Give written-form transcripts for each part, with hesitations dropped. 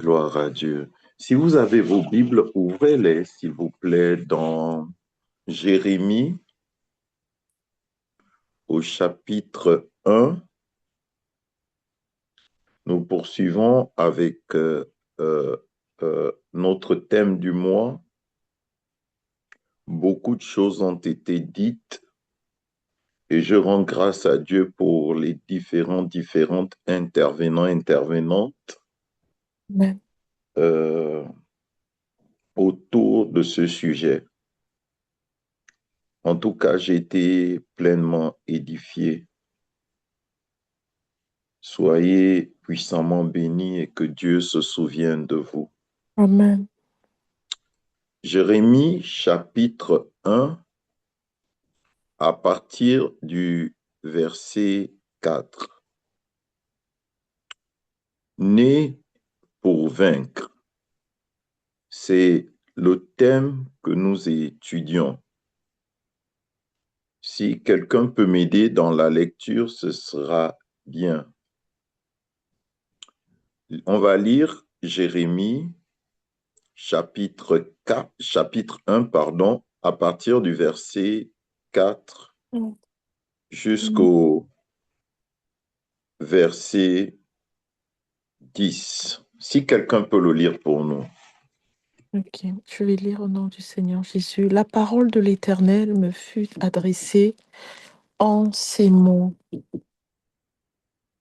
Gloire à Dieu. Si vous avez vos Bibles, ouvrez-les, s'il vous plaît, dans Jérémie au chapitre 1. Nous poursuivons avec euh, notre thème du mois. Beaucoup de choses ont été dites et je rends grâce à Dieu pour les différentes intervenants, intervenantes Amen. euh, autour de ce sujet. En tout cas, j'ai été pleinement édifié. Soyez puissamment bénis et que Dieu se souvienne de vous. Amen. Jérémie chapitre 1 à partir du verset 4. Né pour vaincre, c'est le thème que nous étudions. Si quelqu'un peut m'aider dans la lecture, ce sera bien. On va lire Jérémie chapitre 1, pardon, à partir du verset 4 Mm. jusqu'au verset 10. Si quelqu'un peut le lire pour nous. Ok, je vais lire au nom du Seigneur Jésus. La parole de l'Éternel me fut adressée en ces mots.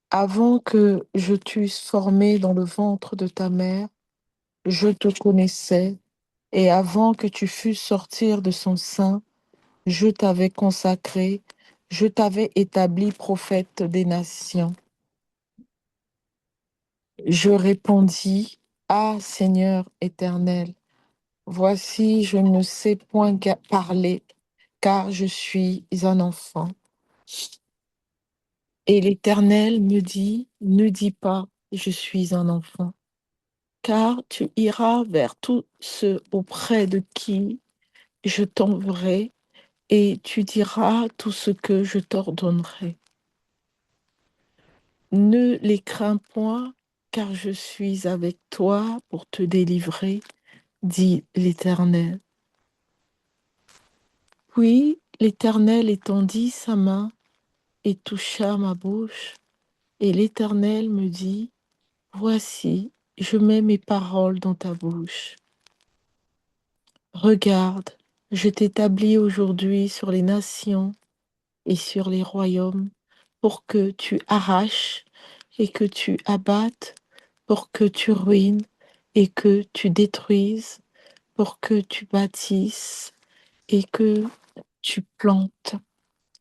Avant que je t'eusse formé dans le ventre de ta mère, je te connaissais, et avant que tu fusses sortir de son sein, je t'avais consacré, je t'avais établi prophète des nations. Je répondis, Ah Seigneur éternel, voici, je ne sais point parler, car je suis un enfant. Et l'Éternel me dit, ne dis pas, je suis un enfant, car tu iras vers tous ceux auprès de qui je t'enverrai, et tu diras tout ce que je t'ordonnerai. Ne les crains point, car je suis avec toi pour te délivrer, dit l'Éternel. Puis l'Éternel étendit sa main et toucha ma bouche, et l'Éternel me dit, Voici, je mets mes paroles dans ta bouche. Regarde, je t'établis aujourd'hui sur les nations et sur les royaumes, pour que tu arraches et que tu abattes, pour que tu ruines et que tu détruises, pour que tu bâtisses et que tu plantes.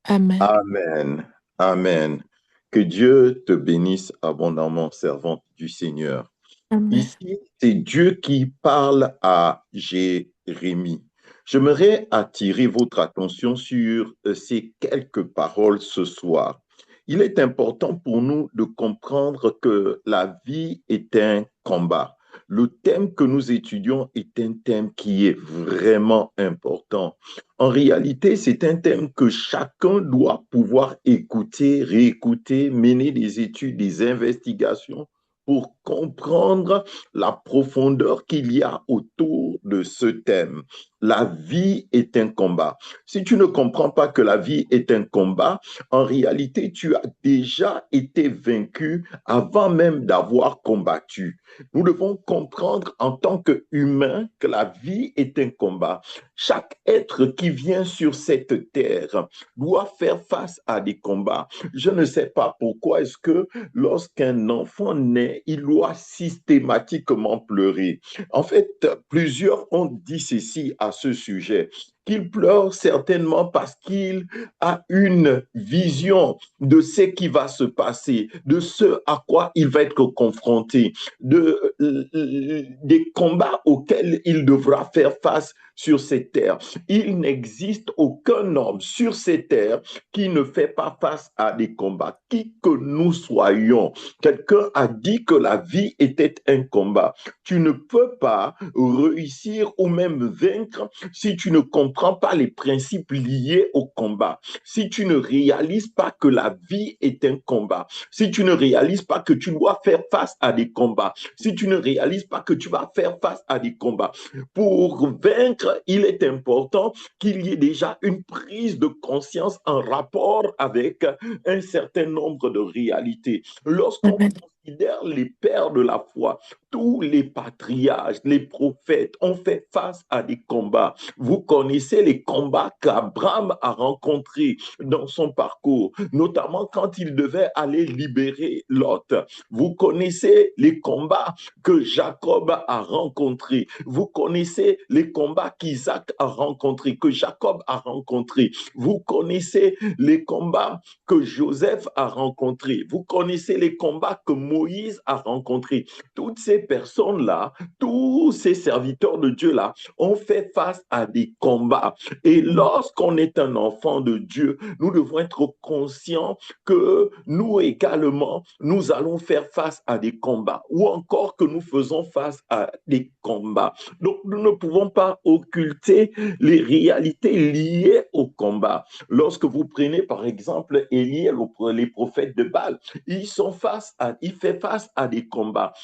Amen. Amen. Amen. Que Dieu te bénisse abondamment, servante du Seigneur. Amen. Ici, c'est Dieu qui parle à Jérémie. J'aimerais attirer votre attention sur ces quelques paroles ce soir. Il est important pour nous de comprendre que la vie est un combat. Le thème que nous étudions est un thème qui est vraiment important. En réalité, c'est un thème que chacun doit pouvoir écouter, réécouter, mener des études, des investigations pour comprendre la profondeur qu'il y a autour de ce thème. La vie est un combat. Si tu ne comprends pas que la vie est un combat, en réalité, tu as déjà été vaincu avant même d'avoir combattu. Nous devons comprendre en tant qu'humains que la vie est un combat. Chaque être qui vient sur cette terre doit faire face à des combats. Je ne sais pas pourquoi est-ce que lorsqu'un enfant naît, il doit systématiquement pleurer. En fait, plusieurs ont dit ceci à ce sujet, qu'il pleure certainement parce qu'il a une vision de ce qui va se passer, de ce à quoi il va être confronté, des combats auxquels il devra faire face sur cette terre. Il n'existe aucun homme sur cette terre qui ne fait pas face à des combats, qui que nous soyons. Quelqu'un a dit que la vie était un combat. Tu ne peux pas réussir ou même vaincre si tu ne comprends comprends pas les principes liés au combat, si tu ne réalises pas que la vie est un combat, si tu ne réalises pas que tu dois faire face à des combats, si tu ne réalises pas que tu vas faire face à des combats, pour vaincre, il est important qu'il y ait déjà une prise de conscience en rapport avec un certain nombre de réalités. Lorsqu'on Amen. considère les pères de la foi, tous les patriarches, les prophètes ont fait face à des combats. Vous connaissez les combats qu'Abraham a rencontrés dans son parcours, notamment quand il devait aller libérer Lot. Vous connaissez les combats que Jacob a rencontrés. Vous connaissez les combats qu'Isaac a rencontrés, que Jacob a rencontrés. Vous connaissez les combats que Joseph a rencontrés. Vous connaissez les combats que Moïse a rencontrés. Toutes ces personnes-là, tous ces serviteurs de Dieu-là ont fait face à des combats. Et lorsqu'on est un enfant de Dieu, nous devons être conscients que nous également, nous allons faire face à des combats ou encore que nous faisons face à des combats. Donc, nous ne pouvons pas occulter les réalités liées au combat. Lorsque vous prenez, par exemple, Élie, les prophètes de Baal, ils font face à des combats.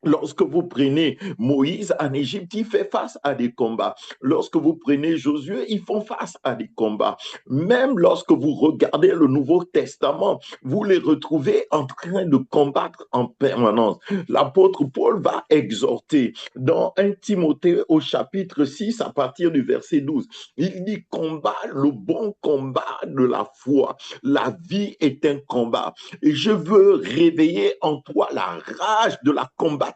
Lorsque vous prenez Moïse en Égypte, il fait face à des combats. Lorsque vous prenez Josué, ils font face à des combats. Même lorsque vous regardez le Nouveau Testament, vous les retrouvez en train de combattre en permanence. L'apôtre Paul va exhorter dans 1 Timothée au chapitre 6 à partir du verset 12. Il dit combat le bon combat de la foi. La vie est un combat. Et je veux réveiller en toi la rage de la combativité,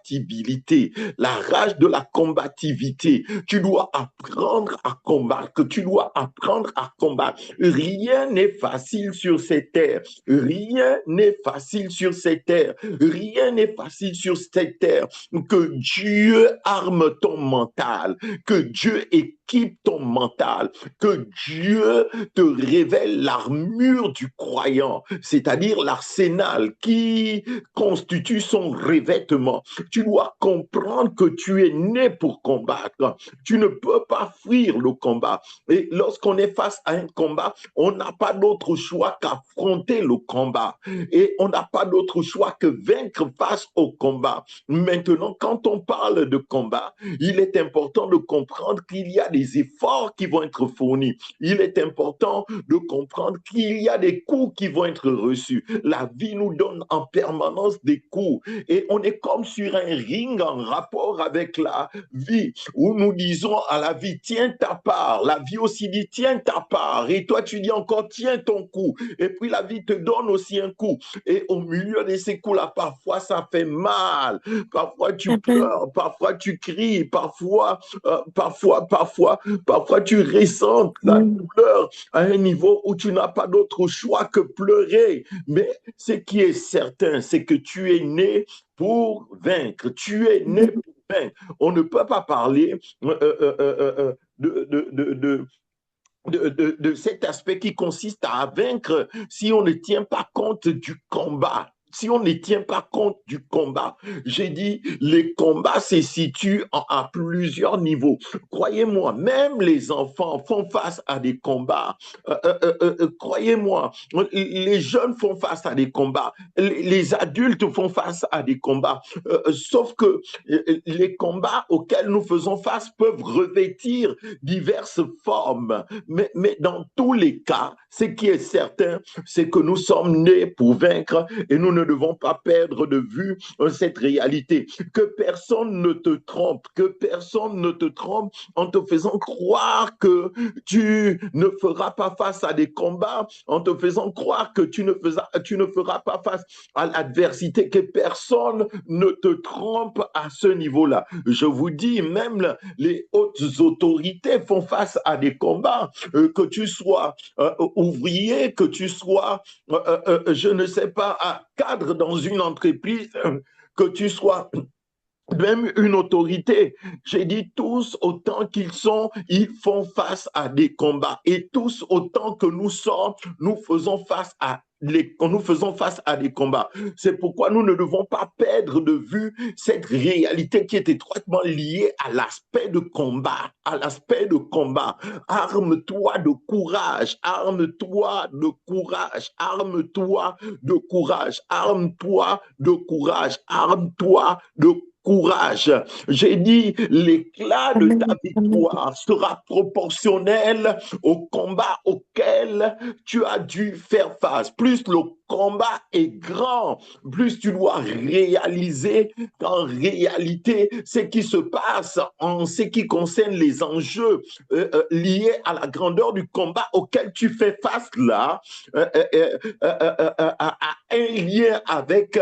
la rage de la combativité. Tu dois apprendre à combattre, tu dois apprendre à combattre. Rien n'est facile sur cette terre. Rien n'est facile sur cette terre. Rien n'est facile sur cette terre. Que Dieu arme ton mental, que Dieu équipe ton mental, que Dieu te révèle l'armure du croyant, c'est-à-dire l'arsenal qui constitue son revêtement. Tu dois comprendre que tu es né pour combattre. Tu ne peux pas fuir le combat. Et lorsqu'on est face à un combat, on n'a pas d'autre choix qu'affronter le combat. Et on n'a pas d'autre choix que vaincre face au combat. Maintenant, quand on parle de combat, il est important de comprendre qu'il y a des efforts qui vont être fournis. Il est important de comprendre qu'il y a des coups qui vont être reçus. La vie nous donne en permanence des coups et on est comme sur un ring en rapport avec la vie où nous disons à la vie tiens ta part, la vie aussi dit tiens ta part et toi tu dis encore tiens ton coup et puis la vie te donne aussi un coup et au milieu de ces coups-là parfois ça fait mal, parfois tu Amen. pleures, parfois tu cries, parfois tu ressens la Mm. douleur à un niveau où tu n'as pas d'autre choix que pleurer. Mais ce qui est certain, c'est que tu es né pour vaincre. Tu es né pour vaincre. On ne peut pas parler de cet aspect qui consiste à vaincre si on ne tient pas compte du combat. Si on ne tient pas compte du combat, j'ai dit, les combats se situent à plusieurs niveaux. Croyez-moi, même les enfants font face à des combats. Croyez-moi, les jeunes font face à des combats. Les adultes font face à des combats. Sauf que les combats auxquels nous faisons face peuvent revêtir diverses formes. Mais dans tous les cas, ce qui est certain, c'est que nous sommes nés pour vaincre et nous ne devons pas perdre de vue cette réalité. Que personne ne te trompe, que personne ne te trompe en te faisant croire que tu ne feras pas face à des combats, en te faisant croire que tu ne feras pas face à l'adversité, que personne ne te trompe à ce niveau-là. Je vous dis, même les hautes autorités font face à des combats, que tu sois ouvrier, que tu sois, je ne sais pas, cadre dans une entreprise, que tu sois même une autorité. J'ai dit tous autant qu'ils sont, ils font face à des combats. Et tous autant que nous sommes, nous faisons face à quand nous faisons face à des combats. C'est pourquoi nous ne devons pas perdre de vue cette réalité qui est étroitement liée à l'aspect de combat, à l'aspect de combat. Arme-toi de courage, arme-toi de courage, arme-toi de courage, arme-toi de courage, arme-toi de courage. J'ai dit, l'éclat de ta Amen. Amen. victoire sera proportionnel au combat auquel tu as dû faire face. Plus le combat est grand, plus tu dois réaliser qu'en réalité, ce qui se passe en ce qui concerne les enjeux liés à la grandeur du combat auquel tu fais face là, a un lien avec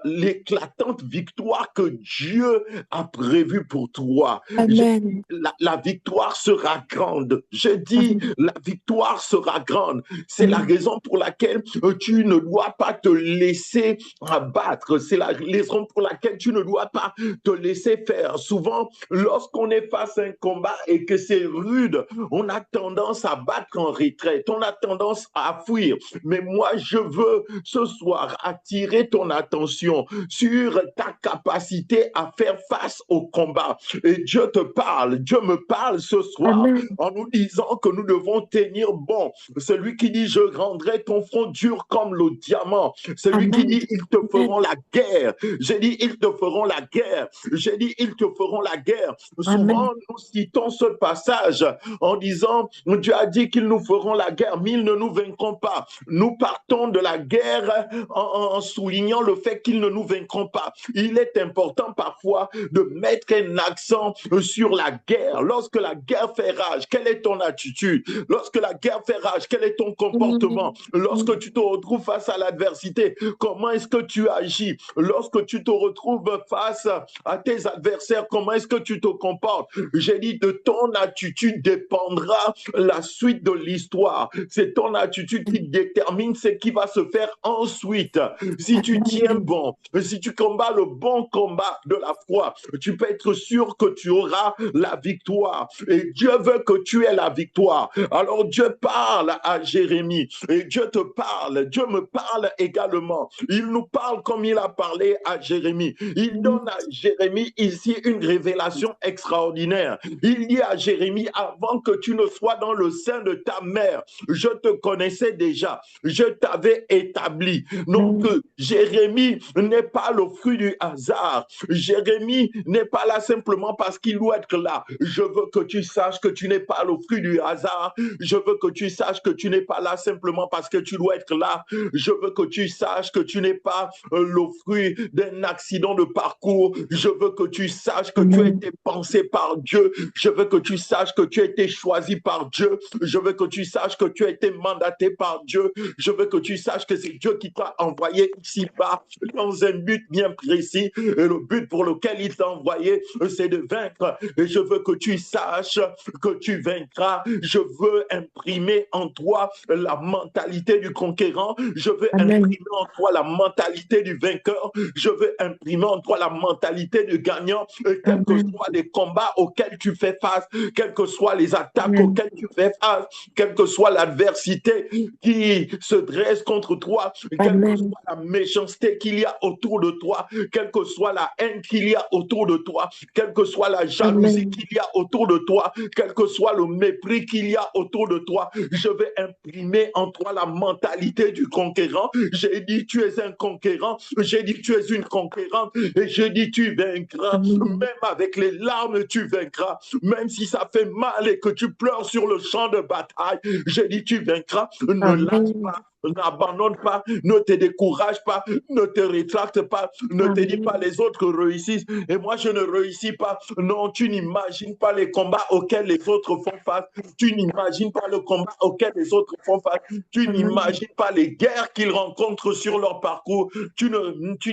l'éclatante victoire que Dieu a prévue pour toi. Amen. La victoire sera grande. Je dis, Amen. la victoire sera grande. C'est la Amen. raison pour laquelle tu ne dois pas te laisser abattre. C'est la raison pour laquelle tu ne dois pas te laisser faire. Souvent, lorsqu'on est face à un combat et que c'est rude, on a tendance à battre en retraite. On a tendance à fuir. Mais moi, je veux ce soir attirer ton attention sur ta capacité à faire face au combat. Et Dieu te parle, Dieu me parle ce soir Amen. en nous disant que nous devons tenir bon. Celui qui dit, je rendrai ton front dur comme le diamant. Celui qui Amen. dit, ils te Amen. feront la guerre. J'ai dit, ils te feront la guerre. J'ai dit, ils te feront la guerre. Souvent, Amen. nous citons ce passage en disant, Dieu a dit qu'ils nous feront la guerre, mais ils ne nous vaincront pas. Nous partons de la guerre en soulignant le fait qu'ils ne nous vaincront pas. Il est important parfois de mettre un accent sur la guerre. Lorsque la guerre fait rage, quelle est ton attitude? Lorsque la guerre fait rage, quel est ton comportement? Lorsque tu te retrouves face à l'adversité, comment est-ce que tu agis? Lorsque tu te retrouves face à tes adversaires, comment est-ce que tu te comportes? J'ai dit, de ton attitude dépendra la suite de l'histoire. C'est ton attitude qui détermine ce qui va se faire ensuite. Si tu tiens Amen. bon, si tu combats le bon combat de la foi, tu peux être sûr que tu auras la victoire. Et Dieu veut que tu aies la victoire. Alors Dieu parle à Jérémie et Dieu te parle. Dieu me parle également. Il nous parle comme il a parlé à Jérémie. Il donne à Jérémie ici une révélation extraordinaire. Il dit à Jérémie, avant que tu ne sois dans le sein de ta mère, je te connaissais déjà. Je t'avais établi. Donc, Amen. Jérémie n'est pas le fruit du hasard. Jérémie n'est pas là simplement parce qu'il doit être là. Je veux que tu saches que tu n'es pas le fruit du hasard. Je veux que tu saches que tu n'es pas là simplement parce que tu dois être là. Je veux que tu saches que tu n'es pas le fruit d'un accident de parcours. Je veux que tu saches que tu as Amen. été pensé par Dieu. Je veux que tu saches que tu as été choisi par Dieu. Je veux que tu saches que tu as été mandaté par Dieu. Je veux que tu saches que c'est Dieu qui t'a envoyé ici-bas dans un but bien précis. Et le but pour lequel il t'a envoyé, c'est de vaincre. Et je veux que tu saches que tu vaincras. Je veux imprimer en toi la mentalité du conquérant. Je veux Amen. imprimer en toi la mentalité du vainqueur. Je veux imprimer en toi la mentalité du gagnant. Et quels que Amen. soient les combats auxquels tu fais face, quelles que soient les attaques Amen. auxquelles tu fais face, quelle que soit l'adversité qui se dresse contre toi, quelle que Amen. soit la méchanceté qu'il y a autour de toi, quelle que soit la haine qu'il y a autour de toi, quelle que soit la jalousie Amen. qu'il y a autour de toi, quel que soit le mépris qu'il y a autour de toi, je vais imprimer en toi la mentalité du conquérant. J'ai dit tu es un conquérant, j'ai dit tu es une conquérante et j'ai dit tu vaincras, Amen. même avec les larmes tu vaincras, même si ça fait mal et que tu pleures sur le champ de bataille, j'ai dit tu vaincras, ne lâche Amen. pas. N'abandonne pas, ne te décourage pas, ne te rétracte pas, ne te dis pas Amen. les autres réussissent et moi je ne réussis pas. Non, tu n'imagines pas les combats auxquels les autres font face. Tu n'imagines pas le combat auquel les autres font face. Tu Amen. n'imagines pas les guerres qu'ils rencontrent sur leur parcours. Tu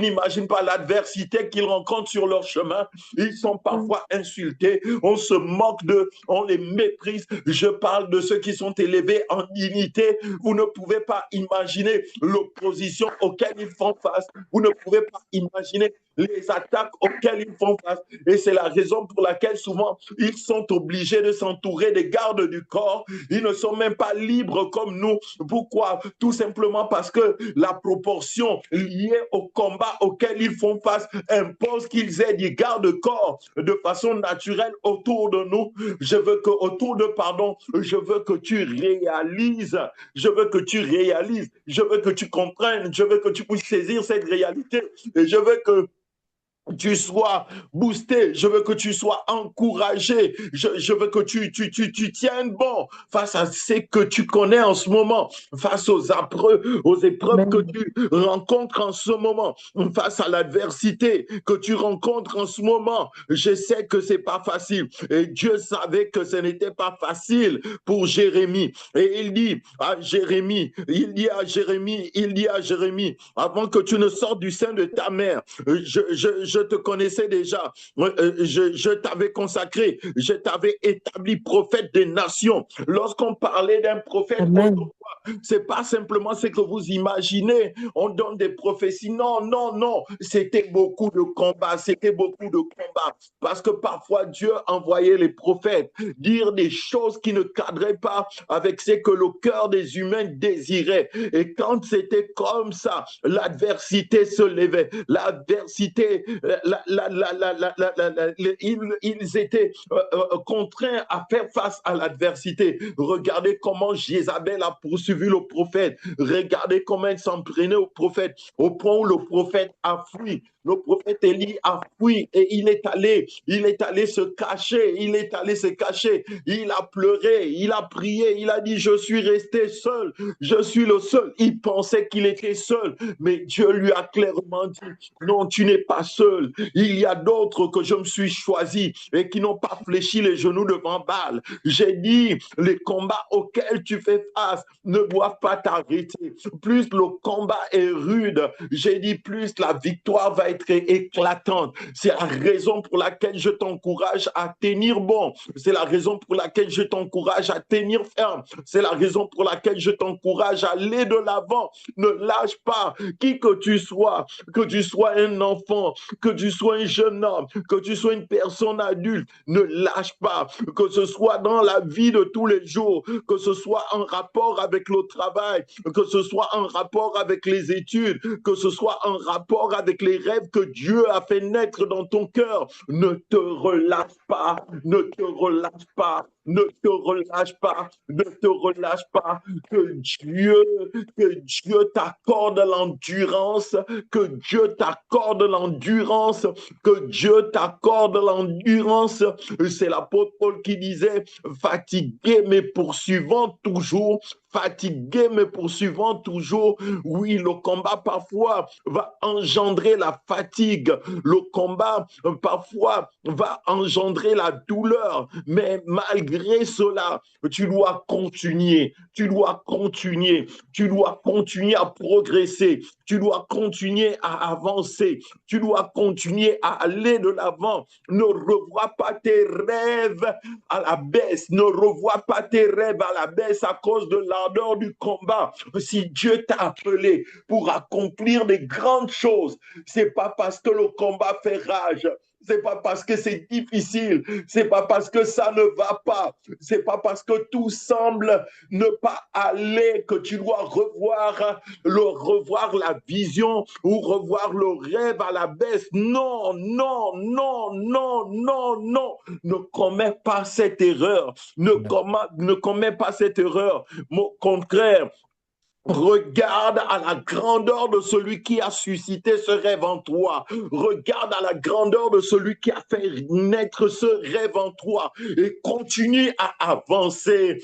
n'imagines pas l'adversité qu'ils rencontrent sur leur chemin. Ils sont parfois insultés. On se moque d'eux, on les méprise. Je parle de ceux qui sont élevés en dignité. Vous ne pouvez pas imaginer l'opposition auquel ils font face. Vous ne pouvez pas imaginer les attaques auxquelles ils font face. Et c'est la raison pour laquelle souvent ils sont obligés de s'entourer des gardes du corps. Ils ne sont même pas libres comme nous. Pourquoi? Tout simplement parce que la proportion liée au combat auquel ils font face impose qu'ils aient des gardes-corps de façon naturelle autour de nous. Je veux que autour de pardon, je veux que tu réalises, je veux que tu réalises, je veux que tu comprennes, je veux que tu puisses saisir cette réalité et je veux que tu sois boosté, je veux que tu sois encouragé, je veux que tu tiennes bon face à ce que tu connais en ce moment, face aux épreuves que Amen. tu rencontres en ce moment, face à l'adversité que tu rencontres en ce moment. Je sais que c'est pas facile et Dieu savait que ce n'était pas facile pour Jérémie. Et il dit à Jérémie, il dit à Jérémie, avant que tu ne sortes du sein de ta mère, je te connaissais déjà, je t'avais consacré, je t'avais établi prophète des nations. Lorsqu'on parlait d'un prophète Amen. autrefois, c'est pas simplement ce que vous imaginez, on donne des prophéties. Non, non, non, c'était beaucoup de combats, c'était beaucoup de combats. Parce que parfois Dieu envoyait les prophètes dire des choses qui ne cadraient pas avec ce que le cœur des humains désirait. Et quand c'était comme ça, l'adversité se levait. L'adversité, ils étaient contraints à faire face à l'adversité. Regardez comment Jézabel a poursuivi le prophète. Regardez comment elle s'en prenait au prophète, au point où le prophète a fui. Le prophète Élie a fui et il est allé se cacher, il est allé se cacher, il a pleuré, il a prié, il a dit, je suis resté seul, je suis le seul. Il pensait qu'il était seul, mais Dieu lui a clairement dit, non, tu n'es pas seul. Il y a d'autres que je me suis choisi et qui n'ont pas fléchi les genoux devant Baal. J'ai dit, les combats auxquels tu fais face ne doivent pas t'arrêter. Plus le combat est rude, j'ai dit, plus la victoire va être éclatante. C'est la raison pour laquelle je t'encourage à tenir bon. C'est la raison pour laquelle je t'encourage à tenir ferme. C'est la raison pour laquelle je t'encourage à aller de l'avant. Ne lâche pas, qui que tu sois un enfant, que tu sois un jeune homme, que tu sois une personne adulte, ne lâche pas, que ce soit dans la vie de tous les jours, que ce soit en rapport avec le travail, que ce soit en rapport avec les études, que ce soit en rapport avec les rêves que Dieu a fait naître dans ton cœur. Ne te relâche pas, ne te relâche pas, ne te relâche pas, ne te relâche pas. Que Dieu t'accorde l'endurance, que Dieu t'accorde l'endurance, que Dieu t'accorde l'endurance. C'est l'apôtre Paul qui disait, fatigué mais poursuivant toujours, fatigué mais poursuivant toujours. Oui, le combat parfois va engendrer la fatigue, le combat parfois va engendrer la douleur, mais malgré cela, tu dois continuer, tu dois continuer, tu dois continuer à progresser, tu dois continuer à avancer, tu dois continuer à aller de l'avant. Ne revois pas tes rêves à la baisse, ne revois pas tes rêves à la baisse à cause de l'ardeur du combat. Si Dieu t'a appelé pour accomplir des grandes choses, c'est pas parce que le combat fait rage, c'est pas parce que c'est difficile, c'est pas parce que ça ne va pas, c'est pas parce que tout semble ne pas aller que tu dois revoir la vision ou revoir le rêve à la baisse. Non, non, non, non, non, non. Ne commets pas cette erreur. Ne commets pas cette erreur. Au contraire, regarde à la grandeur de celui qui a suscité ce rêve en toi. Regarde à la grandeur de celui qui a fait naître ce rêve en toi. Et continue à avancer.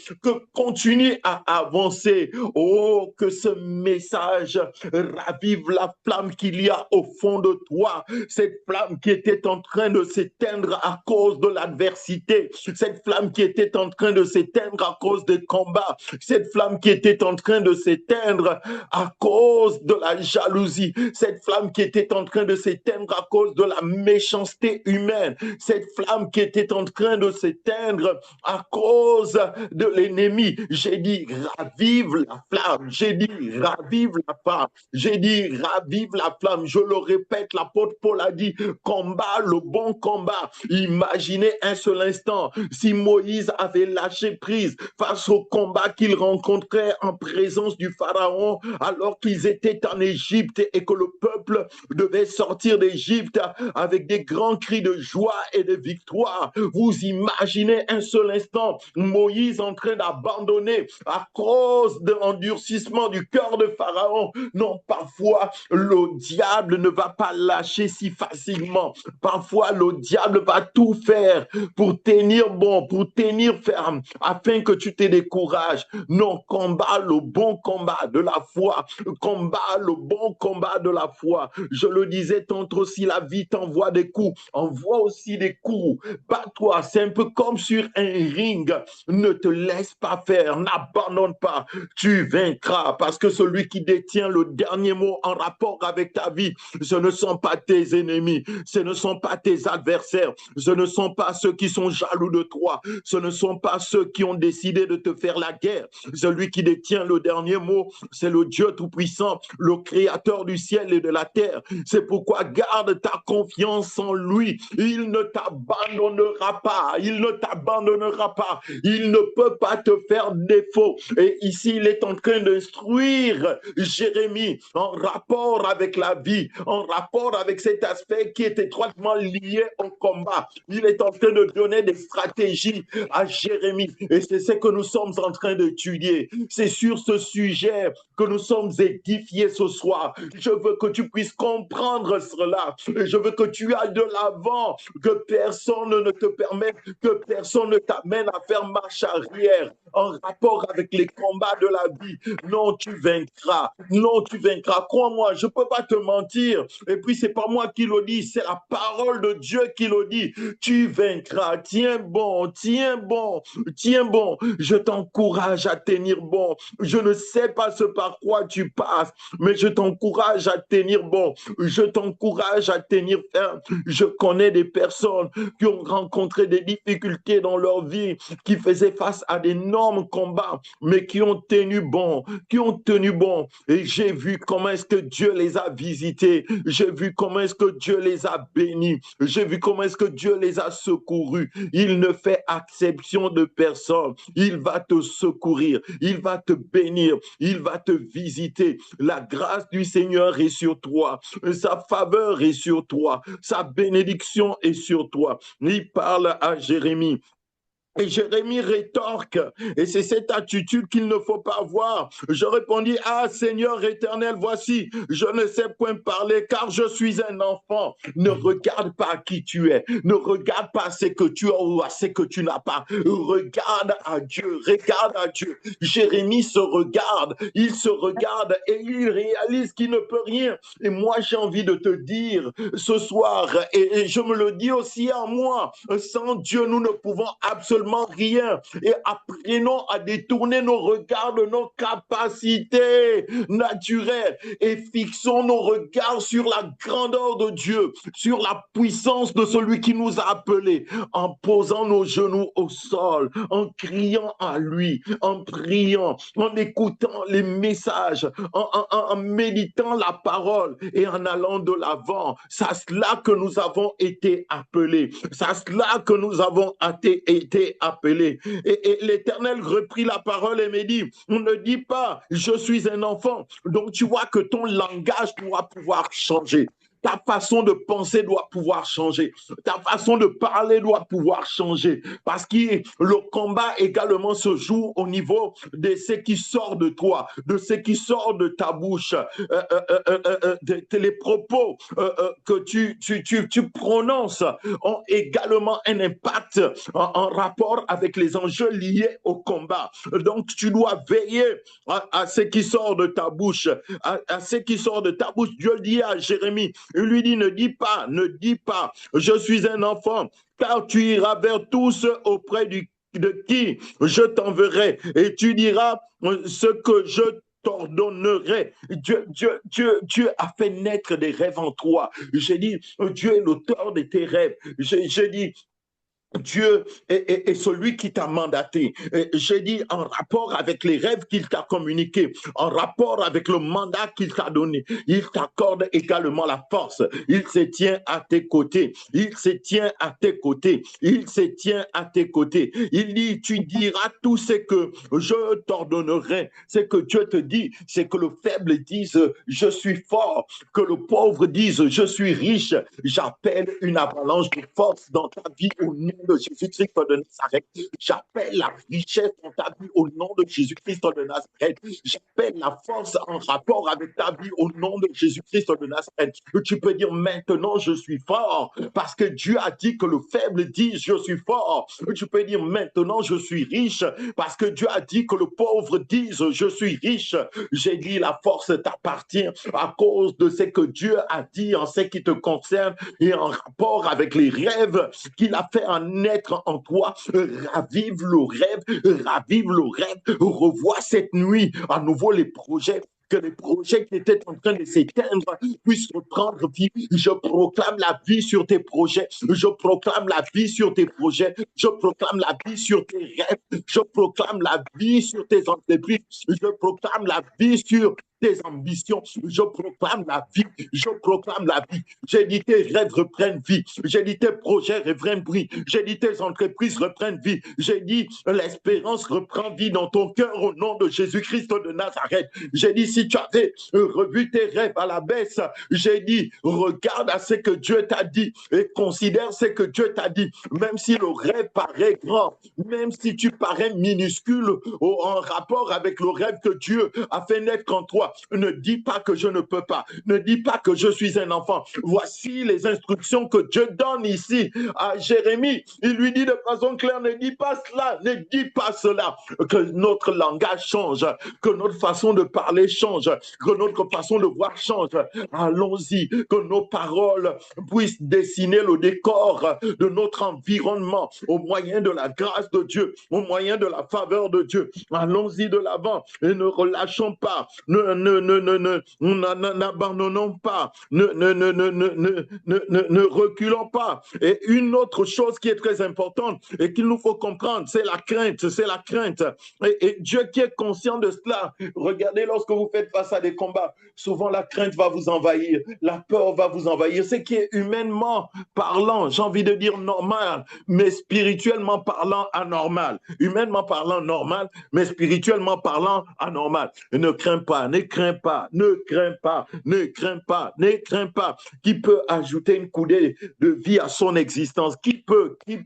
Continue à avancer. Oh, que ce message ravive la flamme qu'il y a au fond de toi. Cette flamme qui était en train de s'éteindre à cause de l'adversité. Cette flamme qui était en train de s'éteindre à cause des combats. Cette flamme qui était en train de s'éteindre s'éteindre à cause de la jalousie, cette flamme qui était en train de s'éteindre à cause de la méchanceté humaine, cette flamme qui était en train de s'éteindre à cause de l'ennemi. J'ai dit, ravive la flamme. J'ai dit, ravive la flamme. J'ai dit, ravive la flamme. Je le répète, l'apôtre Paul a dit, combat le bon combat. Imaginez un seul instant si Moïse avait lâché prise face au combat qu'il rencontrait en présence du Pharaon alors qu'ils étaient en Égypte et que le peuple devait sortir d'Égypte avec des grands cris de joie et de victoire. Vous imaginez un seul instant Moïse en train d'abandonner à cause de l'endurcissement du cœur de Pharaon. Non, parfois le diable ne va pas lâcher si facilement. Parfois le diable va tout faire pour tenir bon, pour tenir ferme, afin que tu te décourages. Non, combat le bon combat de la foi. Combat le bon combat de la foi. Je le disais tantôt, si la vie t'envoie des coups, envoie aussi des coups. Bats-toi, c'est un peu comme sur un ring. Ne te laisse pas faire, n'abandonne pas. Tu vaincras parce que celui qui détient le dernier mot en rapport avec ta vie, ce ne sont pas tes ennemis, ce ne sont pas tes adversaires, ce ne sont pas ceux qui sont jaloux de toi, ce ne sont pas ceux qui ont décidé de te faire la guerre. Celui qui détient le dernier mot, c'est le Dieu Tout-Puissant, le Créateur du ciel et de la terre. C'est pourquoi garde ta confiance en lui. Il ne t'abandonnera pas. Il ne t'abandonnera pas. Il ne peut pas te faire défaut. Et ici, il est en train d'instruire Jérémie en rapport avec la vie, en rapport avec cet aspect qui est étroitement lié au combat. Il est en train de donner des stratégies à Jérémie. Et c'est ce que nous sommes en train d'étudier. C'est sur ce sujet que nous sommes édifiés ce soir. Je veux que tu puisses comprendre cela. Je veux que tu ailles de l'avant, que personne ne te permette, que personne ne t'amène à faire marche arrière en rapport avec les combats de la vie. Non, tu vaincras. Non, tu vaincras. Crois-moi, je ne peux pas te mentir. Et puis, c'est pas moi qui le dis, c'est la parole de Dieu qui le dit. Tu vaincras. Tiens bon, tiens bon, tiens bon. Je t'encourage à tenir bon. Je ne sais pas ce par quoi tu passes, mais je t'encourage à tenir bon. Je t'encourage à tenir ferme. Je connais des personnes qui ont rencontré des difficultés dans leur vie, qui faisaient face à d'énormes combats, mais qui ont tenu bon, qui ont tenu bon. Et j'ai vu comment est-ce que Dieu les a visités. J'ai vu comment est-ce que Dieu les a bénis. J'ai vu comment est-ce que Dieu les a secourus. Il ne fait exception de personne. Il va te secourir. Il va te bénir. Il va te visiter. La grâce du Seigneur est sur toi. Sa faveur est sur toi. Sa bénédiction est sur toi. Il parle à Jérémie. Et Jérémie rétorque, et c'est cette attitude qu'il ne faut pas avoir. Je répondis, ah Seigneur éternel, voici, je ne sais point parler car je suis un enfant. Ne regarde pas qui tu es, ne regarde pas ce que tu as ou à ce que tu n'as pas. Regarde à Dieu, regarde à Dieu. Jérémie se regarde, il se regarde et il réalise qu'il ne peut rien. Et moi j'ai envie de te dire ce soir, et je me le dis aussi à moi, sans Dieu nous ne pouvons absolument rien, et apprenons à détourner nos regards de nos capacités naturelles et fixons nos regards sur la grandeur de Dieu, sur la puissance de celui qui nous a appelés, en posant nos genoux au sol, en criant à lui, en priant, en écoutant les messages, en méditant la parole et en allant de l'avant. C'est à cela que nous avons été appelés, c'est à cela que nous avons été appelé. Et l'Éternel reprit la parole et me dit, on ne dit pas, je suis un enfant. Donc tu vois que ton langage doit pouvoir changer. Ta façon de penser doit pouvoir changer. Ta façon de parler doit pouvoir changer. Parce que le combat également se joue au niveau de ce qui sort de toi, de ce qui sort de ta bouche, les propos que tu prononces ont également un impact en rapport avec les enjeux liés au combat. Donc, tu dois veiller à ce qui sort de ta bouche, à ce qui sort de ta bouche. Dieu dit à Jérémie, il lui dit, ne dis pas, je suis un enfant, car tu iras vers tous auprès de qui je t'enverrai, et tu diras ce que je t'ordonnerai. Dieu a fait naître des rêves en toi. J'ai dit, Dieu est l'auteur de tes rêves. J'ai dit, Dieu est celui qui t'a mandaté. J'ai dit en rapport avec les rêves qu'il t'a communiqués, en rapport avec le mandat qu'il t'a donné. Il t'accorde également la force. Il se tient à tes côtés. Il se tient à tes côtés. Il se tient à tes côtés. Il dit, tu diras tout ce que je t'ordonnerai. Ce que Dieu te dit, c'est que le faible dise, je suis fort. Que le pauvre dise, je suis riche. J'appelle une avalanche de force dans ta vie au nom de Jésus-Christ de Nazareth. J'appelle la richesse dans ta vie au nom de Jésus-Christ de Nazareth. J'appelle la force en rapport avec ta vie au nom de Jésus-Christ de Nazareth. Tu peux dire maintenant je suis fort parce que Dieu a dit que le faible dit je suis fort. Tu peux dire maintenant je suis riche parce que Dieu a dit que le pauvre dise je suis riche. J'ai dit la force t'appartient à cause de ce que Dieu a dit en ce qui te concerne et en rapport avec les rêves qu'il a fait en naître en toi. Ravive le rêve, revois cette nuit à nouveau les projets, que les projets qui étaient en train de s'éteindre puissent reprendre vie. Je proclame la vie sur tes projets. Je proclame la vie sur tes projets. Je proclame la vie sur tes rêves. Je proclame la vie sur tes entreprises. Je proclame la vie sur tes ambitions. Je proclame la vie. Je proclame la vie. J'ai dit tes rêves reprennent vie. J'ai dit tes projets reprennent vie. J'ai dit tes entreprises reprennent vie. J'ai dit l'espérance reprend vie dans ton cœur au nom de Jésus-Christ de Nazareth. J'ai dit si tu avais revu tes rêves à la baisse, j'ai dit regarde à ce que Dieu t'a dit et considère ce que Dieu t'a dit. Même si le rêve paraît grand, même si tu parais minuscule en rapport avec le rêve que Dieu a fait naître en toi, ne dis pas que je ne peux pas. Ne dis pas que je suis un enfant. Voici les instructions que Dieu donne ici à Jérémie. Il lui dit de façon claire, ne dis pas cela, ne dis pas cela. Que notre langage change, que notre façon de parler change, que notre façon de voir change. Allons-y, que nos paroles puissent dessiner le décor de notre environnement au moyen de la grâce de Dieu, au moyen de la faveur de Dieu. Allons-y de l'avant et ne relâchons pas, n'abandonnons pas, ne reculons pas. Et une autre chose qui est très importante et qu'il nous faut comprendre, c'est la crainte, c'est la crainte. Et Dieu qui est conscient de cela, regardez lorsque vous faites face à des combats, souvent la crainte va vous envahir, la peur va vous envahir, ce qui est humainement parlant, j'ai envie de dire normal, mais spirituellement parlant anormal. Humainement parlant normal, mais spirituellement parlant anormal. Ne crains pas, ne crains pas, ne crains pas, ne crains pas, ne crains pas. Qui peut ajouter une coudée de vie à son existence? Qui peut? Qui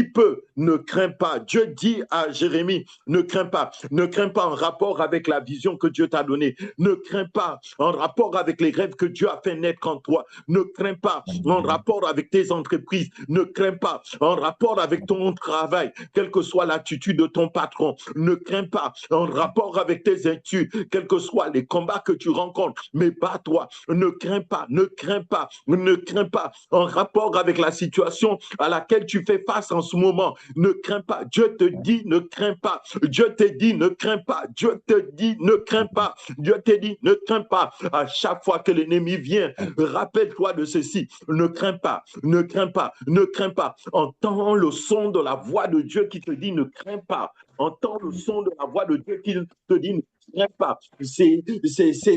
peut? Ne crains pas. Dieu dit à Jérémie, ne crains pas. Ne crains pas en rapport avec la vision que Dieu t'a donnée. Ne crains pas en rapport avec les rêves que Dieu a fait naître en toi. Ne crains pas en rapport avec tes entreprises. Ne crains pas en rapport avec ton travail, quelle que soit l'attitude de ton patron. Ne crains pas en rapport avec tes études, quels que soient les combats que tu rencontres. Mais bats-toi. Ne crains pas, ne crains pas, ne crains pas en rapport avec la situation à laquelle tu fais face en ce moment. Ne crains pas. Dieu te dit ne crains pas. Dieu te dit ne crains pas. Dieu te dit ne crains pas. Dieu te dit ne crains pas. À chaque fois que l'ennemi vient, rappelle-toi de ceci. Ne crains pas, ne crains pas, ne crains pas. Entends le son de la voix de Dieu qui te dit ne crains pas. Entends le son de la voix de Dieu qui te dit ne crains pas. C'est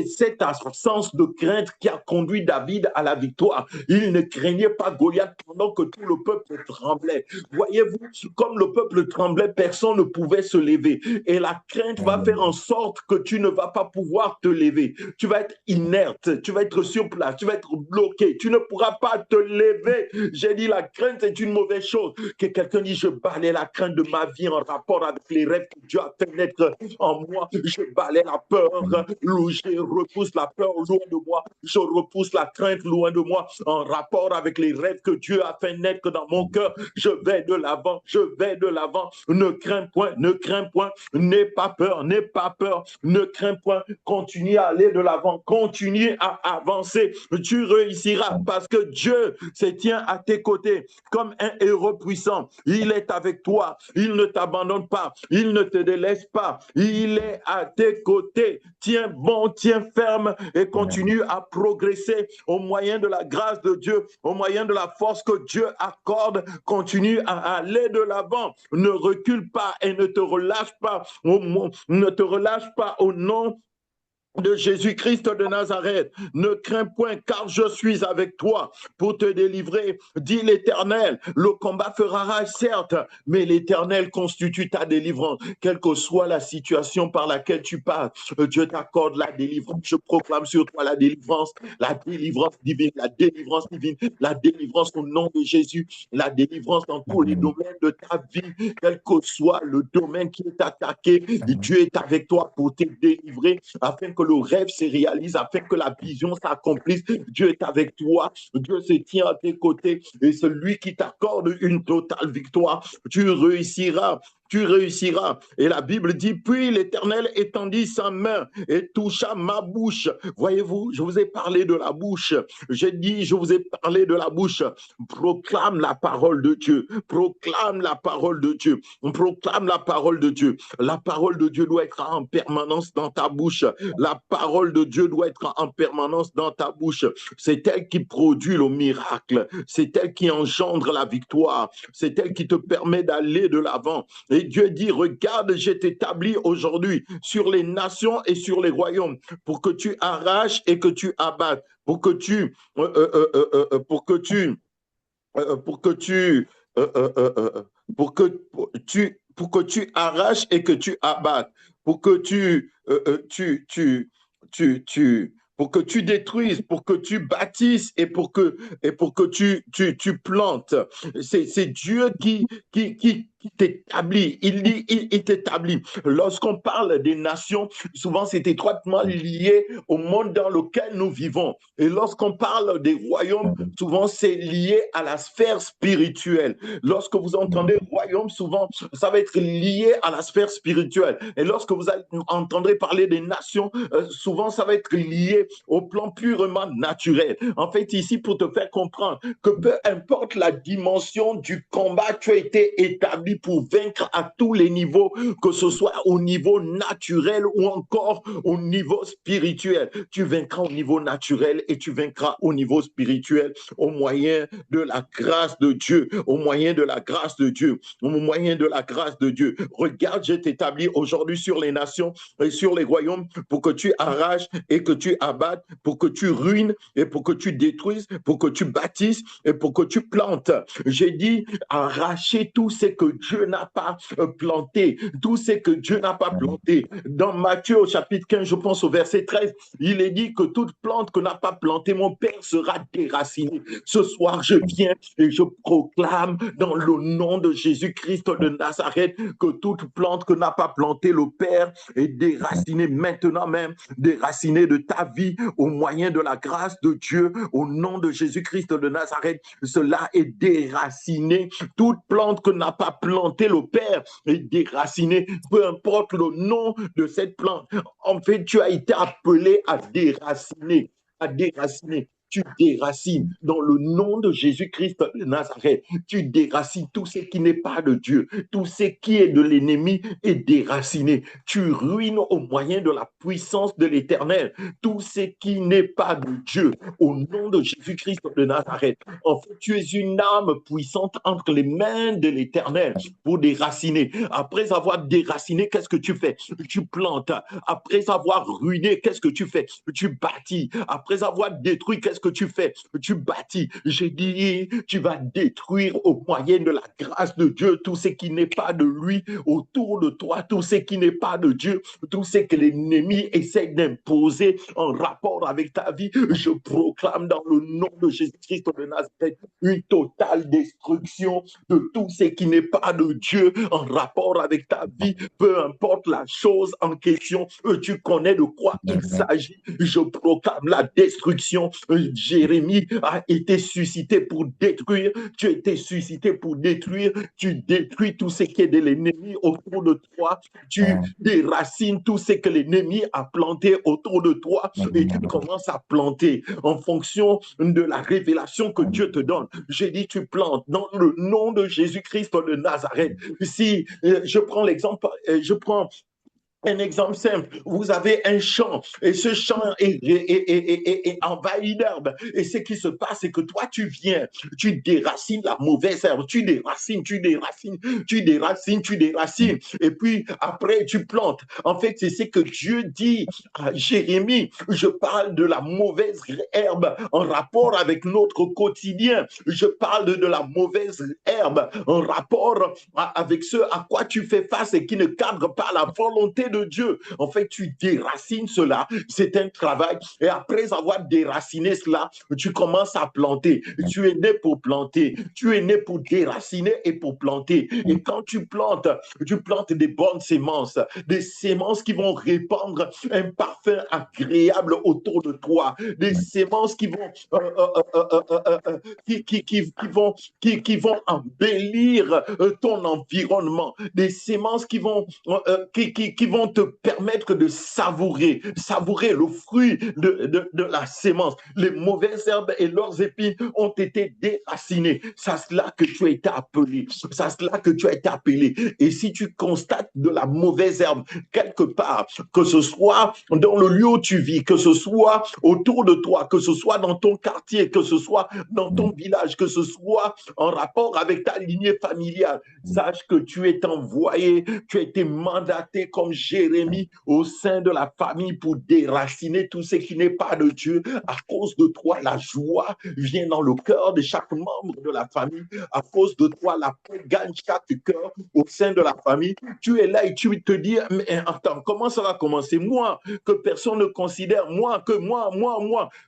cette absence de crainte qui a conduit David à la victoire. Il ne craignait pas Goliath pendant que tout le peuple tremblait. Voyez-vous, comme le peuple tremblait, personne ne pouvait se lever. Et la crainte va faire en sorte que tu ne vas pas pouvoir te lever. Tu vas être inerte, tu vas être sur place, tu vas être bloqué, tu ne pourras pas te lever. J'ai dit la crainte est une mauvaise chose. Que quelqu'un dise je balaie la crainte de ma vie en rapport avec les rêves que Dieu a fait naître en moi. Je balaie la peur, je repousse la peur loin de moi. Je repousse la crainte loin de moi en rapport avec les rêves que Dieu a fait naître dans mon cœur. Je vais de l'avant, je vais de l'avant. Ne crains point, ne crains point. N'aie pas peur, n'aie pas peur. Ne crains point. Continue à aller de l'avant, continue à avancer. Tu réussiras parce que Dieu se tient à tes côtés comme un héros puissant. Il est avec toi, il ne t'abandonne pas. il ne te délaisse pas, il est à tes côtés. Tiens bon, tiens ferme et continue à progresser au moyen de la grâce de Dieu, au moyen de la force que Dieu accorde. Continue à aller de l'avant. Ne recule pas et ne te relâche pas. Ne te relâche pas au nom de Jésus-Christ de Nazareth. Ne crains point, car je suis avec toi pour te délivrer, dit l'Éternel. Le combat fera rage, certes, mais l'Éternel constitue ta délivrance. Quelle que soit la situation par laquelle tu passes, Dieu t'accorde la délivrance. Je proclame sur toi la délivrance divine, la délivrance divine, la délivrance au nom de Jésus, la délivrance dans tous les domaines de ta vie, quel que soit le domaine qui est attaqué. Dieu est avec toi pour te délivrer, afin que le rêve se réalise, afin que la vision s'accomplisse. Dieu est avec toi, Dieu se tient à tes côtés, et celui qui t'accorde une totale victoire, tu réussiras. Tu réussiras. Et la Bible dit, puis l'Éternel étendit sa main et toucha ma bouche. Voyez-vous, je vous ai parlé de la bouche. J'ai dit, je vous ai parlé de la bouche. Proclame la parole de Dieu. Proclame la parole de Dieu. Proclame la parole de Dieu. La parole de Dieu doit être en permanence dans ta bouche. La parole de Dieu doit être en permanence dans ta bouche. C'est elle qui produit le miracle. C'est elle qui engendre la victoire. C'est elle qui te permet d'aller de l'avant. Et Dieu dit, regarde, j'ai t'établi aujourd'hui sur les nations et sur les royaumes pour que tu arraches et que tu abattes, pour que tu, pour que tu, pour que tu, pour que tu arraches et que tu abattes, pour que pour que tu détruises, pour que tu bâtisses et pour que tu plantes. C'est Dieu qui t'établit. Il dit, il t'établit. Lorsqu'on parle des nations, souvent c'est étroitement lié au monde dans lequel nous vivons. Et lorsqu'on parle des royaumes, souvent c'est lié à la sphère spirituelle. Lorsque vous entendez royaume, souvent ça va être lié à la sphère spirituelle. Et lorsque vous entendrez parler des nations, souvent ça va être lié au plan purement naturel. En fait, ici, pour te faire comprendre que peu importe la dimension du combat, tu as été établi pour vaincre à tous les niveaux, que ce soit au niveau naturel ou encore au niveau spirituel. Tu vaincras au niveau naturel et tu vaincras au niveau spirituel au moyen de la grâce de Dieu, au moyen de la grâce de Dieu, au moyen de la grâce de Dieu. Regarde, je t'établis aujourd'hui sur les nations et sur les royaumes pour que tu arraches et que tu abattes, pour que tu ruines et pour que tu détruises, pour que tu bâtisses et pour que tu plantes. J'ai dit arracher tout ce que Dieu n'a pas planté, tout ce que Dieu n'a pas planté. Dans Matthieu au chapitre 15, je pense au verset 13, il est dit que toute plante que n'a pas plantée, mon Père sera déracinée. Ce soir, je viens et je proclame dans le nom de Jésus-Christ de Nazareth que toute plante que n'a pas plantée le Père est déracinée maintenant même, déracinée de ta vie au moyen de la grâce de Dieu, au nom de Jésus-Christ de Nazareth. Cela est déraciné. Toute plante que n'a pas planté le Père est déracinée, peu importe le nom de cette plante. En fait, tu as été appelé à déraciner, à déraciner. Tu déracines dans le nom de Jésus-Christ de Nazareth. Tu déracines tout ce qui n'est pas de Dieu. Tout ce qui est de l'ennemi est déraciné. Tu ruines au moyen de la puissance de l'Éternel tout ce qui n'est pas de Dieu. Au nom de Jésus-Christ de Nazareth. En fait, tu es une âme puissante entre les mains de l'Éternel pour déraciner. Après avoir déraciné, qu'est-ce que tu fais? Tu plantes. Après avoir ruiné, qu'est-ce que tu fais? Tu bâtis. Après avoir détruit, qu'est-ce que tu fais? Tu bâtis. J'ai dit, tu vas détruire au moyen de la grâce de Dieu tout ce qui n'est pas de lui autour de toi, tout ce qui n'est pas de Dieu, tout ce que l'ennemi essaie d'imposer en rapport avec ta vie. Je proclame dans le nom de Jésus-Christ de Nazareth une totale destruction de tout ce qui n'est pas de Dieu en rapport avec ta vie, peu importe la chose en question, tu connais de quoi il s'agit. Je proclame la destruction, Jérémie a été suscité pour détruire. Tu as été suscité pour détruire. Tu détruis tout ce qui est de l'ennemi autour de toi. Tu déracines tout ce que l'ennemi a planté autour de toi et tu commences à planter en fonction de la révélation que Dieu te donne. J'ai dit, tu plantes dans le nom de Jésus-Christ de Nazareth. Si je prends l'exemple, je prends un exemple simple, vous avez un champ et ce champ est envahi d'herbe. Et ce qui se passe, c'est que toi, tu viens, tu déracines la mauvaise herbe, tu déracines, tu déracines, tu déracines, tu déracines. Et puis après, tu plantes. En fait, c'est ce que Dieu dit à Jérémie. Je parle de la mauvaise herbe en rapport avec notre quotidien. Je parle de la mauvaise herbe en rapport avec ce à quoi tu fais face et qui ne cadre pas la volonté de Dieu. En fait, tu déracines cela. C'est un travail. Et après avoir déraciné cela, tu commences à planter. Tu es né pour planter. Tu es né pour déraciner et pour planter. Et quand tu plantes des bonnes sémences, des sémences qui vont répandre un parfum agréable autour de toi, des sémences qui vont qui vont embellir ton environnement, des sémences qui vont te permettre de savourer le fruit de la sémence. Les mauvaises herbes et leurs épines ont été déracinées. C'est à cela que tu as été appelé. C'est à cela que tu as été appelé. Et si tu constates de la mauvaise herbe quelque part, que ce soit dans le lieu où tu vis, que ce soit autour de toi, que ce soit dans ton quartier, que ce soit dans ton village, que ce soit en rapport avec ta lignée familiale, sache que tu es envoyé, tu as été mandaté comme Jérémie au sein de la famille pour déraciner tout ce qui n'est pas de Dieu. À cause de toi, la joie vient dans le cœur de chaque membre de la famille. À cause de toi, la paix gagne chaque cœur au sein de la famille. Tu es là et tu te dis, mais attends, comment ça va commencer? Moi, que personne ne considère, moi.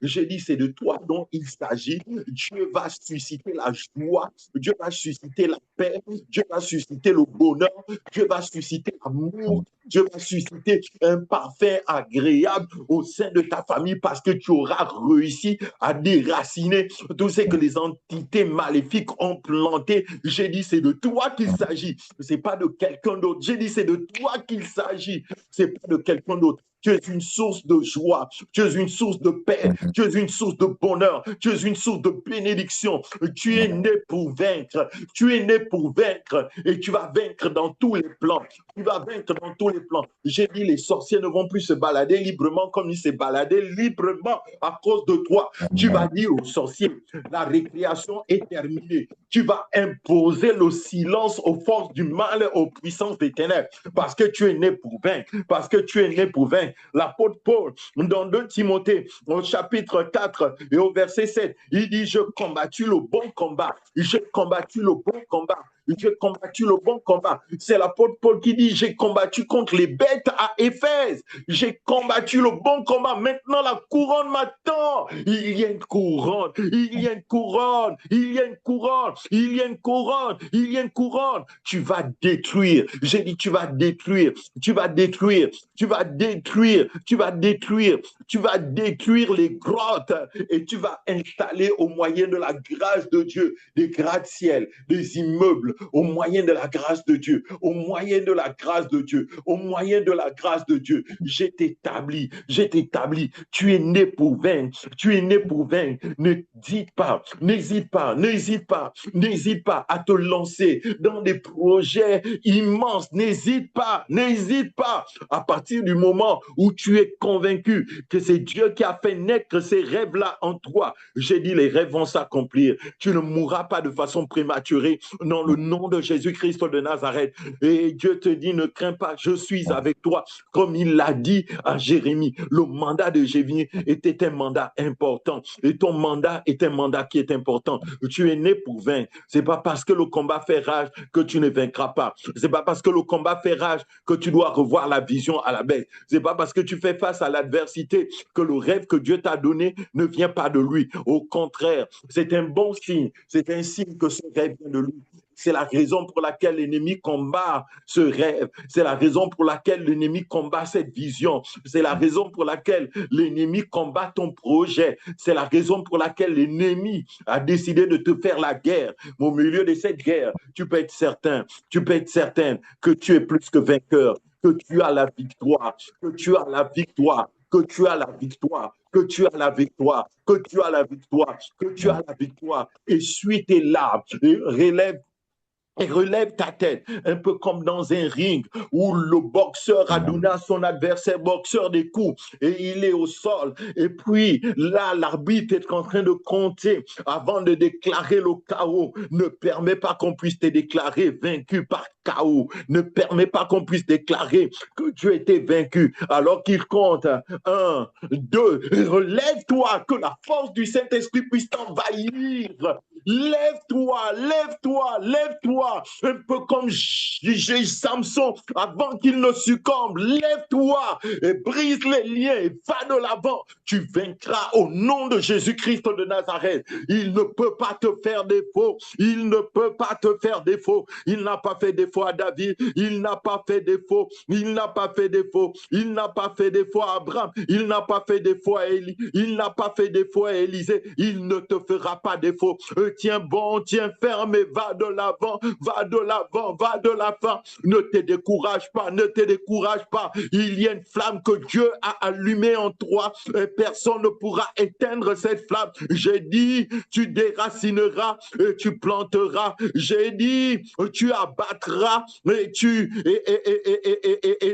J'ai dit, c'est de toi dont il s'agit. Dieu va susciter la joie, Dieu va susciter la paix, Dieu va susciter le bonheur, Dieu va susciter l'amour, Dieu va susciter un parfum agréable au sein de ta famille parce que tu auras réussi à déraciner tout ce que les entités maléfiques ont planté. J'ai dit, c'est de toi qu'il s'agit, c'est pas de quelqu'un d'autre. J'ai dit, c'est de toi qu'il s'agit, c'est pas de quelqu'un d'autre. Tu es une source de joie, tu es une source de paix, tu es une source de bonheur, tu es une source de bénédiction. Tu es né pour vaincre, tu es né pour vaincre et tu vas vaincre dans tous les plans. Tu vas vaincre dans tous les plans. J'ai dit, les sorciers ne vont plus se balader librement comme ils se baladaient librement à cause de toi. Tu vas dire aux sorciers, la récréation est terminée. Tu vas imposer le silence aux forces du mal et aux puissances des ténèbres parce que tu es né pour vaincre, parce que tu es né pour vaincre. L'apôtre Paul, dans 2 Timothée, au chapitre 4 et au verset 7, il dit, je combattu le bon combat, j'ai combattu le bon combat. J'ai combattu le bon combat. C'est l'apôtre Paul qui dit, j'ai combattu contre les bêtes à Éphèse. J'ai combattu le bon combat. Maintenant, la couronne m'attend. Il y a une couronne. Il y a une couronne. Il y a une couronne. Il y a une couronne. Il y a une couronne. Tu vas détruire. J'ai dit, tu vas détruire. Tu vas détruire. Tu vas détruire. Tu vas détruire. Tu vas détruire les grottes et tu vas installer au moyen de la grâce de Dieu des gratte-ciel, des immeubles, au moyen de la grâce de Dieu, au moyen de la grâce de Dieu, au moyen de la grâce de Dieu. J'ai t'établi. Tu es né pour vaincre, tu es né pour vaincre. N'hésite pas, n'hésite pas, n'hésite pas, n'hésite pas à te lancer dans des projets immenses. N'hésite pas, n'hésite pas. À partir du moment où tu es convaincu que c'est Dieu qui a fait naître ces rêves-là en toi, j'ai dit, les rêves vont s'accomplir. Tu ne mourras pas de façon prématurée dans le nom de Jésus-Christ de Nazareth. Et Dieu te dit, ne crains pas, je suis avec toi, comme il l'a dit à Jérémie. Le mandat de Jérémie était un mandat important. Et ton mandat est un mandat qui est important. Tu es né pour vaincre. C'est pas parce que le combat fait rage que tu ne vaincras pas. C'est pas parce que le combat fait rage que tu dois revoir la vision à la baisse. C'est pas parce que tu fais face à l'adversité que le rêve que Dieu t'a donné ne vient pas de lui. Au contraire, c'est un bon signe. C'est un signe que ce rêve vient de lui. C'est la raison pour laquelle l'ennemi combat ce rêve. C'est la raison pour laquelle l'ennemi combat cette vision. C'est la raison pour laquelle l'ennemi combat ton projet. C'est la raison pour laquelle l'ennemi a décidé de te faire la guerre. Au milieu de cette guerre, tu peux être certain que tu es plus que vainqueur, que tu as la victoire, que tu as la victoire, que tu as la victoire, que tu as la victoire, que tu as la victoire, que tu as la victoire. Essuie tes larmes et relève ta tête, un peu comme dans un ring où le boxeur a donné à son adversaire boxeur des coups et il est au sol. Et puis là, l'arbitre est en train de compter avant de déclarer le chaos. Ne permet pas qu'on puisse te déclarer vaincu par chaos. Ne permet pas qu'on puisse déclarer que tu as été vaincu alors qu'il compte. 1, 2, relève-toi, que la force du Saint-Esprit puisse t'envahir. Lève-toi, lève-toi, lève-toi, un peu comme Samson avant qu'il ne succombe. Lève-toi et brise les liens et va de l'avant. Tu vaincras au nom de Jésus-Christ de Nazareth. Il ne peut pas te faire défaut. Il ne peut pas te faire défaut. Il n'a pas fait défaut à David. Il n'a pas fait défaut. Il n'a pas fait défaut. Il n'a pas fait défaut à Abraham. Il n'a pas fait défaut à Élie. Il n'a pas fait défaut à Élisée. Il ne te fera pas défaut. Tiens bon, tiens ferme et va de l'avant, va de l'avant, va de l'avant. Ne te décourage pas, ne te décourage pas. Il y a une flamme que Dieu a allumée en toi et personne ne pourra éteindre cette flamme. J'ai dit, tu déracineras et tu planteras. J'ai dit, tu abattras et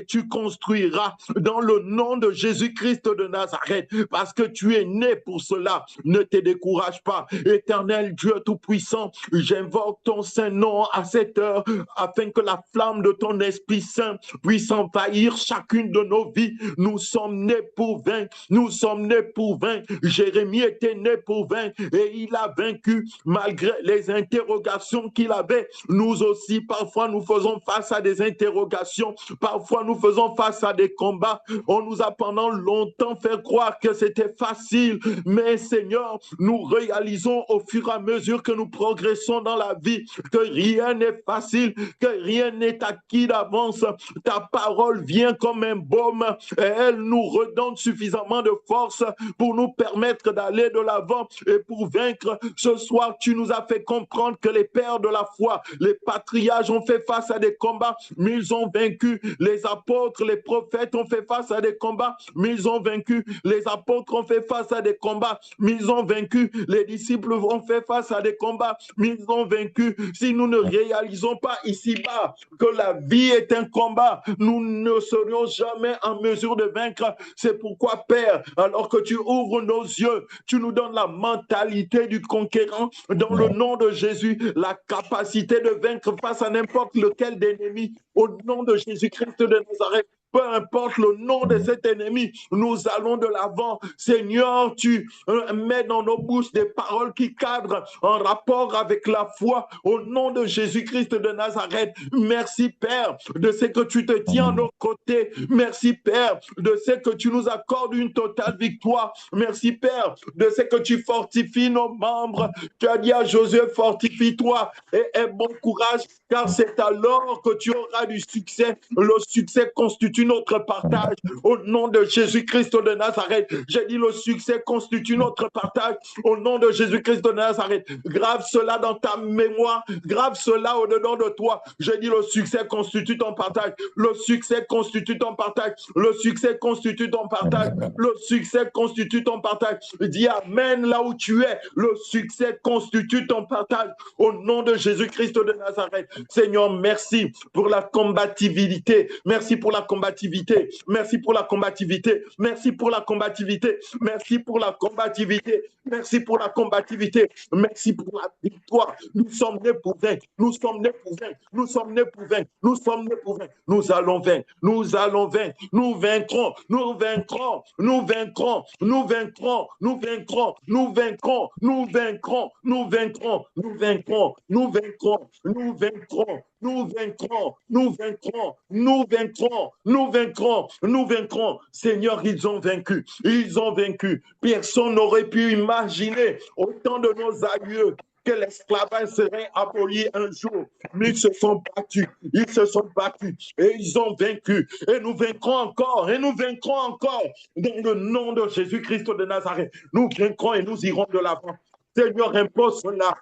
tu construiras dans le nom de Jésus-Christ de Nazareth parce que tu es né pour cela. Ne te décourage pas. Éternel Dieu Tout-Puissant, j'invoque ton Saint-Nom à cette heure afin que la flamme de ton Esprit Saint puisse envahir chacune de nos vies. Nous sommes nés pour vaincre. Nous sommes nés pour vaincre. Jérémie était né pour vaincre et il a vaincu malgré les interrogations qu'il avait. Nous aussi, parfois, nous faisons face à des interrogations. Parfois, nous faisons face à des combats. On nous a pendant longtemps fait croire que c'était facile. Mais Seigneur, nous réalisons au fur et à mesure que nous progressons dans la vie que rien n'est facile, que rien n'est acquis d'avance. Ta parole vient comme un baume et elle nous redonne suffisamment de force pour nous permettre d'aller de l'avant et pour vaincre. Ce soir, tu nous as fait comprendre que les pères de la foi, les patriarches ont fait face à des combats, mais ils ont vaincu. Les apôtres, les prophètes ont fait face à des combats, mais ils ont vaincu. Les apôtres ont fait face à des combats, mais ils ont vaincu. Les disciples ont fait face à des combats, mais ils ont vaincu. Si nous ne réalisons pas ici-bas que la vie est un combat, nous ne serions jamais en mesure de vaincre. C'est pourquoi, Père, alors que tu ouvres nos yeux, tu nous donnes la mentalité du conquérant dans le nom de Jésus, la capacité de vaincre face à n'importe lequel d'ennemi au nom de Jésus-Christ de Nazareth. Peu importe le nom de cet ennemi, nous allons de l'avant. Seigneur, tu mets dans nos bouches des paroles qui cadrent en rapport avec la foi au nom de Jésus-Christ de Nazareth. Merci Père de ce que tu te tiens à nos côtés. Merci Père de ce que tu nous accordes une totale victoire. Merci Père de ce que tu fortifies nos membres. Tu as dit à Josué, fortifie-toi et aie bon courage car c'est alors que tu auras du succès. Le succès constitue notre partage. Au nom de Jésus-Christ de Nazareth, j'ai dit le succès constitue notre partage. Au nom de Jésus-Christ de Nazareth, grave cela dans ta mémoire, grave cela au-dedans de toi. J'ai dit le succès constitue ton partage. Le succès constitue ton partage. Le succès constitue ton partage. Le succès constitue ton partage. Dis amen là où tu es. Le succès constitue ton partage. Au nom de Jésus-Christ de Nazareth. Seigneur, merci pour la combativité. Merci pour la combativité. Merci pour la combativité. Merci pour la combativité. Merci pour la combativité. Merci pour la combativité. Merci pour la victoire. Nous sommes nés pour vaincre. Nous sommes nés pour vaincre. Nous sommes nés pour vaincre. Nous sommes nés pour vaincre. Nous allons vaincre. Nous allons vaincre. Nous vaincrons. Nous vaincrons. Nous vaincrons. Nous vaincrons. Nous vaincrons. Nous vaincrons. Nous vaincrons. Nous vaincrons. Nous vaincrons. Nous vaincrons. Nous vaincrons. Nous vaincrons, nous vaincrons, nous vaincrons, nous vaincrons, nous vaincrons. Seigneur, ils ont vaincu, ils ont vaincu. Personne n'aurait pu imaginer autant de nos aïeux que l'esclavage serait aboli un jour. Mais ils se sont battus, et ils ont vaincu. Et nous vaincrons encore, et nous vaincrons encore dans le nom de Jésus-Christ de Nazareth. Nous vaincrons et nous irons de l'avant. Seigneur, impose cela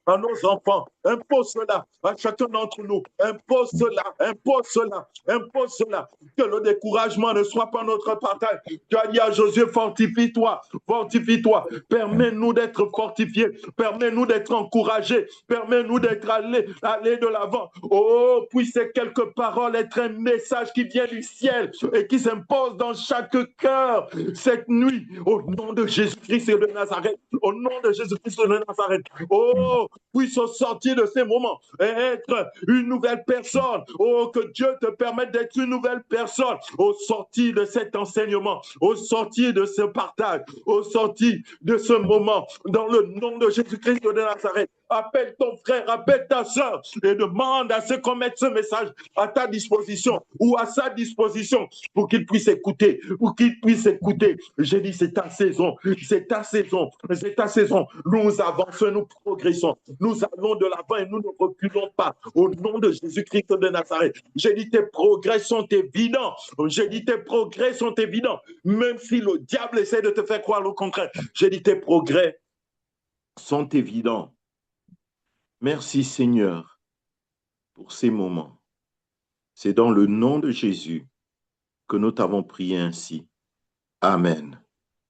à nos enfants, impose cela à chacun d'entre nous, impose cela, impose cela, impose cela. Que le découragement ne soit pas notre partage. Tu as dit à Josué, fortifie-toi, fortifie-toi, permets-nous d'être fortifiés, permets-nous d'être encouragés, permets-nous d'être allés de l'avant. Oh, puisse ces quelques paroles être un message qui vient du ciel et qui s'impose dans chaque cœur cette nuit, au nom de Jésus-Christ et de Nazareth. Au nom de Jésus-Christ de Nazareth. Oh, puisse sortir de ces moments et être une nouvelle personne. Oh, que Dieu te permette d'être une nouvelle personne au sortir de cet enseignement, au sortir de ce partage, au sortir de ce moment, dans le nom de Jésus-Christ de Nazareth. Appelle ton frère, appelle ta soeur et demande à ce qu'on mette ce message à ta disposition ou à sa disposition pour qu'il puisse écouter, pour qu'il puisse écouter. J'ai dit, c'est ta saison, c'est ta saison, c'est ta saison. Nous avançons, nous progressons, nous allons de l'avant et nous ne reculons pas. Au nom de Jésus-Christ de Nazareth, j'ai dit, tes progrès sont évidents. J'ai dit, tes progrès sont évidents, même si le diable essaie de te faire croire le contraire. J'ai dit, tes progrès sont évidents. Merci Seigneur pour ces moments. C'est dans le nom de Jésus que nous t'avons prié ainsi. Amen.